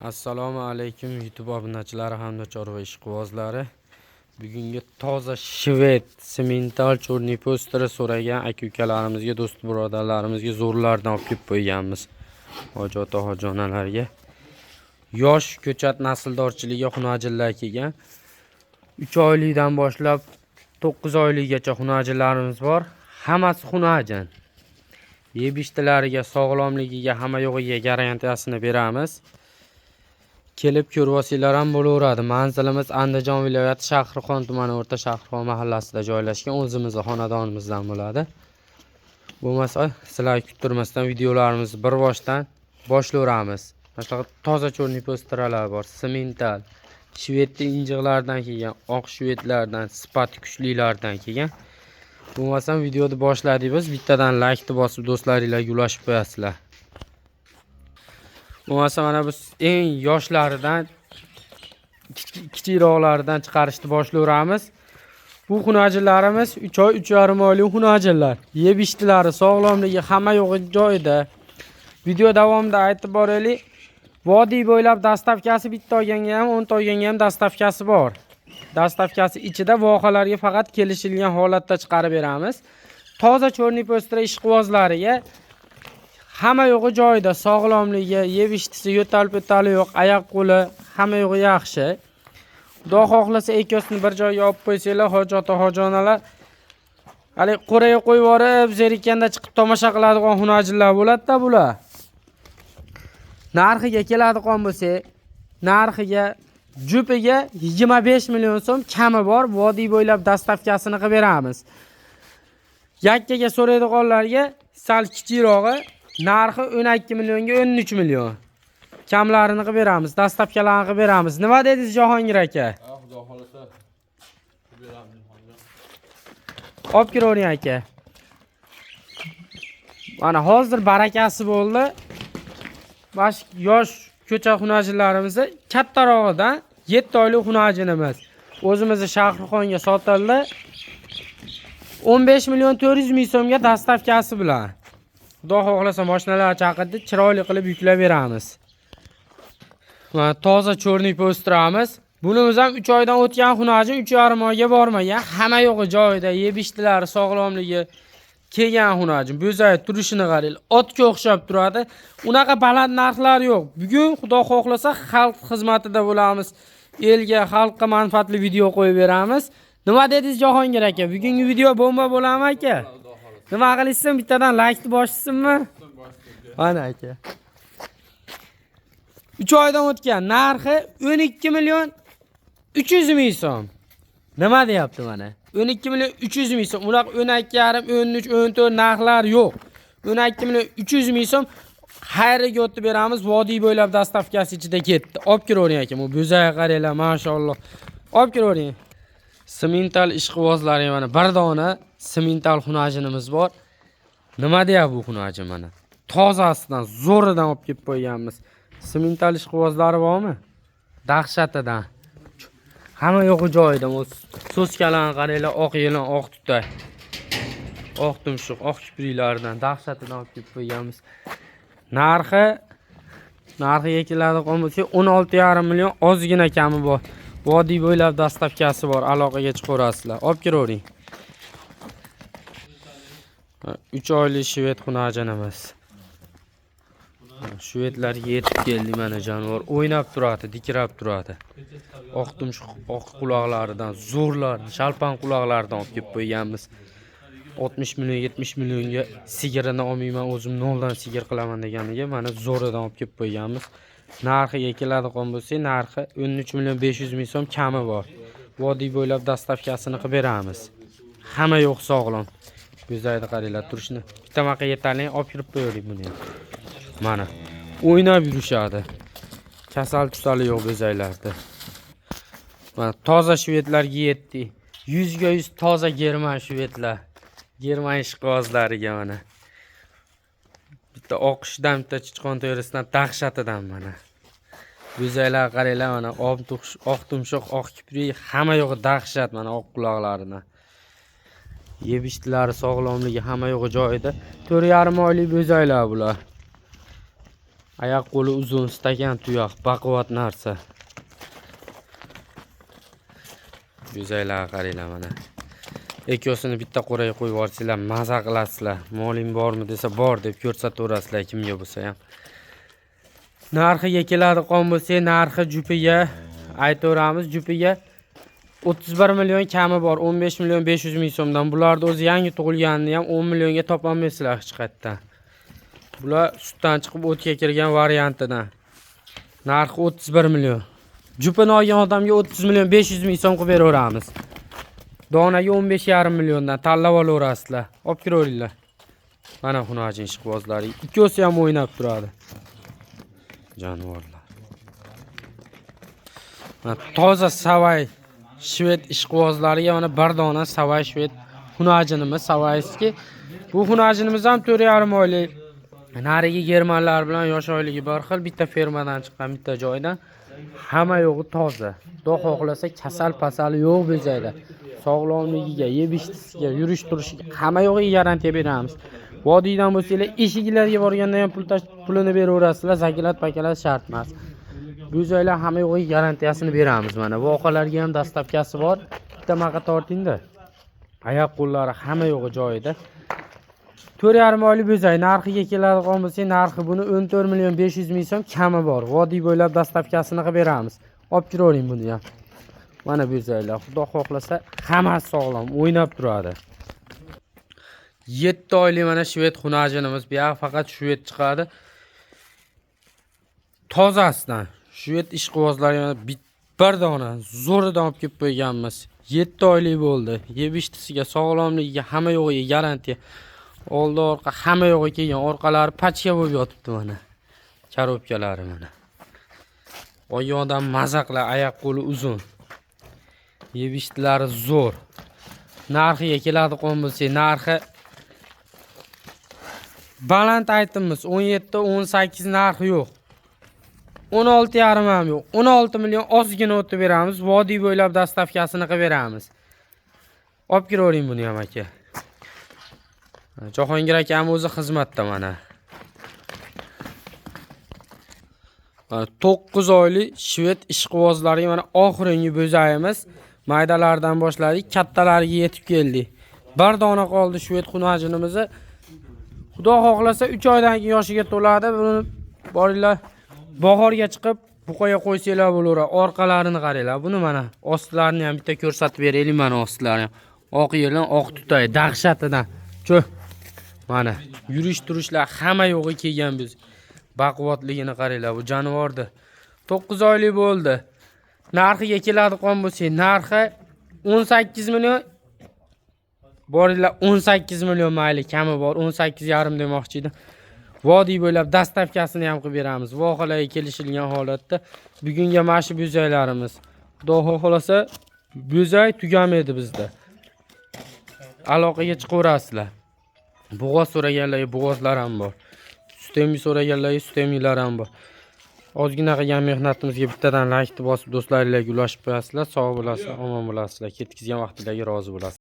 Assalomu alaykum YouTube obunachilari hamda chorva ishqibozlari. Bugungi toza shved semental chorniy posteri so'ragan aka-ukalarimizga, do'st birodarlarimizga zo'rlardan olib kelib qo'yganmiz. Hoji ota, hoji onalarga. Yosh ko'chat nasldorchiligiga xunajillar kelgan. 3 oylikdan boshlab 9 oylikgacha xunajillarimiz bor. Hammasi xunajin. Yeb-ichtilariga, sog'lomligiga, hamma yo'g'iga garantiyasini beramiz. Kelib ko'rvosinglar ham bo'laveradi. Manzilimiz Andijon viloyati Shahrixon tumani O'rta Shahrixon mahallasida joylashgan, o'zimizning xonadonimizdan bo'ladi. Bo'lmasa, sizlar kuttirmasdan videolarimizni bir boshdan boshlayveramiz. Mana toza chorniy posteralar bor, semental, shvedning injiqlaridan kelgan, oq shvedlardan, sifati kuchlilardan kelgan. Bo'lmasa, videoni boshladik biz. Bittadan like bosib do'stlaringizga ulashib qo'yasizlar. Bo'lmasa mana biz eng yoshlaridan, kichikroqlaridan chiqarishni boshlayveramiz. Bu xunajillarimiz 3 oy, 3,5 oylik xunajillar. Yeb-ichtilari, sog'lomligi hamma yo'g'i joyida. Video davomida aytib boraylik. Vodiy bo'ylab dastavkasi bitta olganga ham, 10 ta olganga ham dastavkasi bor. Dastavkasi ichida vohalarga faqat kelishilgan holatda chiqarib beramiz. Toza chorniy posteri ishqibozlariga hamma yo'g'i joyida, sog'lomligi, yeb-ichtisi, yo'tal-po'tali yo'q, oyoq-qo'li hamma yo'g'i yaxshi. Xudo xohlasa ikkosini bir joyga olib qo'ysanglar, hoji ota, hoji onalar, hali qo'raga qo'yib yorib, zerikanda chiqib tomosha qiladigan xunajillar bo'ladi-da bular. Narxiga keladigan bo'lsa, narxiga jupiga 25 million so'm kami bor, vodiy bo'ylab dastavkasini qilib beramiz. Yakkaga so'raydiganlarga sal kichirog'i narxi 12 millionga 13 million. Kamlarini qilib beramiz, dastavkalarni qilib beramiz. Nima dedingiz Jahongir aka? Xudo xolasa qilib beramiz. Olib kiravering aka. Mana hozir barakasi bo'ldi. Bash yosh ko'cha xunajinlarimizni kattarog'idan 7 oylik xunajinimiz o'zimizning Shahrixonga sotildi. 15 million 400 ming so'mga dastavkasi bilan. Xudo xohlasa mashinalar chaqirdi, chiroyli qilib yuklab beramiz. Mana toza chorniy posteramiz. Bunimiz ham 3 oydan o'tgan xunajin, 3,5 oyga bormagan. Hamma yo'g'i joyida, yeb-ichtilari, sog'lomligi kelgan xunajin. Bo'zayib turishini qaranglar. Otga o'xshab turadi. Unaqa baland narxlar yo'q. Bugun Xudo xohlasa xalq xizmatida bo'lamiz. Elga, xalqqa manfaatli video qo'yib beramiz. Nima dedingiz Jahongir aka? Bugungi video bomba bo'ladimi aka? Nima qilishsin, bittadan like bosishsinmi? Mana aka. 3 oydan o'tgan narxi 12 million 300 ming so'm. Nima deyapti mana? 12 million 300 ming so'm. Ular 12,5, 13, 14 narxlar yo'q. 12 million 300 ming so'm xayriga o'tib beramiz. Vodiy bo'ylab dastavkasi ichida ketdi. Olib kiravering aka. Bu bo'zayga qaranglar, mashalloh. Olib kiravering. Semental ishqibozlari mana bir dona semental xunajinimiz bor. Nima deyapti bu xunajin mana? Tozasidan, zo'ridan olib kelib qo'yganmiz. Semental ishqibozlari bormi? Dahshatidan. Hamma yo'g'i joyida. So'skalarni qaranglar, oq yelon, oq tutay. Oq tumshuq, oq kipriklaridan dahshatidan olib kelib qo'yganmiz. Narxiga keladigan bo'lsa 16,5 million ozgina kami bor. Vodiy bo'ylab dastavkasi bor, aloqaga chiqaverasizlar. Olib kiravering. 3 oylik shved xunajinimiz. Shvedlarga yetib keldi mana jonivor. O'ynab turadi, dikrab turadi. Oq tumshuq, oq quloqlaridan, zo'rlar, shalpan quloqlaridan olib kelib qo'yganmiz. 60 million, 70 millionga sigirini olmayman, o'zim noldan sigir qilaman deganiga mana zo'ridan olib kelib qo'yganmiz. Narxiga keladigan bo'lsa, narxi 13 million 500 ming so'm kami bor. Vodiy bo'ylab dastavkasini qilib beramiz. Hamma yo'q sog'lom. Bo'zayda qaranglar turishni. Bitta maqa yetarli olib kirib qo'yaylik buni. Mana o'ynab yurishadi. Kasal-tusali yo'q bo'zaylarda. Mana toza shvedlarga yetdi. 100 ga 100 toza german shvedlar. German ishqibozlariga mana. Bitta oqishdan, bitta chichqon terisidan dahshatidan mana. Bo'zaylar qaranglar mana oq tumshuq, oq kiprik, hamma yo'g'i dahshat mana oq quloqlaridan. Yeb-ichtilari, sog'lomligi hamma yo'g'i joyida. 4,5 oylik bo'zaylar bular. Oyoq qo'li uzun, stakan tuyoq, baquvvat narsa. Go'zaylar qaranglar mana. Ikkosini bitta qo'raga qo'yib yuborsanglar, maza qilasizlar. Moling bormi desa bor deb ko'rsataverasizlar kimga bo'lsa ham. Narxiga keladigan bo'lsa, narxi jupiga aytaveramiz, jupiga 31 million kami bor, 15 million 500 ming so'mdan. Bularni o'zi yangi tug'ilganini ham 10 millionga topolmaysizlar hech qayerdan. Bular sutdan chiqib o'tga kirgan variantidan. Narxi 31 million. Jupini olgan odamga 30 million 500 ming so'm qilib beraveramiz. Donaga 15,5 milliondan tanlab olaverasizlar. Olib kiraveringlar. Mana xunajin ishqibozlari. Ikkosi ham o'ynab turadi. Jonivorlar. Mana toza savay shved ishqibozlariga mana bir dona savay shved xunajinimiz savayski. Bu xunajinimiz ham 4,5 oylik. Narigi germanlar bilan yosh oyligi bir xil, bitta fermadan chiqqan, bitta joydan. Hamma yo'g'i toza. Xudo xohlasa kasal-pasali yo'q bezaydi. Sog'lomligiga, yeb ichishga, yurish turishiga hamma yo'g'iga garantiya beramiz. Vodiydan bo'lsanglar, eshiklarga borganda ham pulini beraverasizlar, zakalat-pakalat shart emas. Bu joylar hamma yo'g'iga garantiyasini beramiz mana. Voqalarga ham dastavkasi bor. Bitta maqa tortingda. Oyoq qo'llari hamma yo'g'i joyida. 4,5 oylik bo'zay narxiga keladigan bo'lsa, narxi buni 14 million 500 ming so'm kami bor. Vodiy bo'ylab dastavkasini qilib beramiz. Olib kiravering buni ham. Mana bo'zaylar, xudo xohlasa hammasi sog'lom, o'ynab turadi. 7 oylik mana shved xunajinimiz, bu yoq faqat shved chiqadi. Tozasidan shved ishqibozlariga bir dona zo'ridan olib kelib qo'yganmiz. 7 oylik bo'ldi. Yeb ichishga, sog'lomligiga hamma yo'g'iga garantiya. Oldi orqa hamma yo'g'i kelgan, orqalari pachka bo'lib yotibdi mana. Karobkalari mana. Oyoqdan maza qilar, oyoq qo'li uzun. Yeb ishtlari zo'r. Narxiga keladigan bo'lsa, narxi baland aytimiz 17-18 narxi yo'q. 16,5 ham yo'q. 16 million ozgina o'tib beramiz. Vodiy bo'ylab dastavkasini qilib beramiz. Olib kiravering buni ham aka. Jahongir akam o'zi xizmatda mana. 9 oylik shved ishqibozlariga mana oxirgi bo'zayimiz. Maydalardan boshladik, kattalariga yetib keldik. Bir dona qoldi shved xunajinimizni. Xudo xohlasa 3 oydan keyin yoshiga to'ladi. Buni boringlar bahorga chiqib buqaga qo'ysanglar bo'laveradi. Orqalarini qaranglar. Buni mana ostlarini ham bitta ko'rsatib beraylik, mana ostlarini. Oq yerdan oq tutay, dahshatidan. Cho'h. Mana yurish turishlar hamma yo'g'i kelgan biz. Baquvvatligini qaranglar, bu jonivordi. 9 oylik bo'ldi. Narxiga keladigan bo'lsa, narxi 18 million. Boringlar 18 million mayli kami bor, 18,5 demoqchi edim. Vodiy bo'ylab dastavkasini ham qilib beramiz. Voqalarga kelishilgan holatda bugunga mana shu bo'zaylarimiz. Xudo xohlasa bo'zay tugamaydi bizda. Aloqaga chiqaverasizlar. Bo'g'oz so'raganlarga bo'g'ozlar ham bor. Sutemi so'raganlarga sutemilar ham bor. Ozgina qilgan mehnatimizga bittadan like bosib do'stlaringizga ulashib qo'yasizlar. Sog' bo'lasizlar, omon bo'lasizlar. Ketkizgan vaqtingizga rozi bo'lasiz.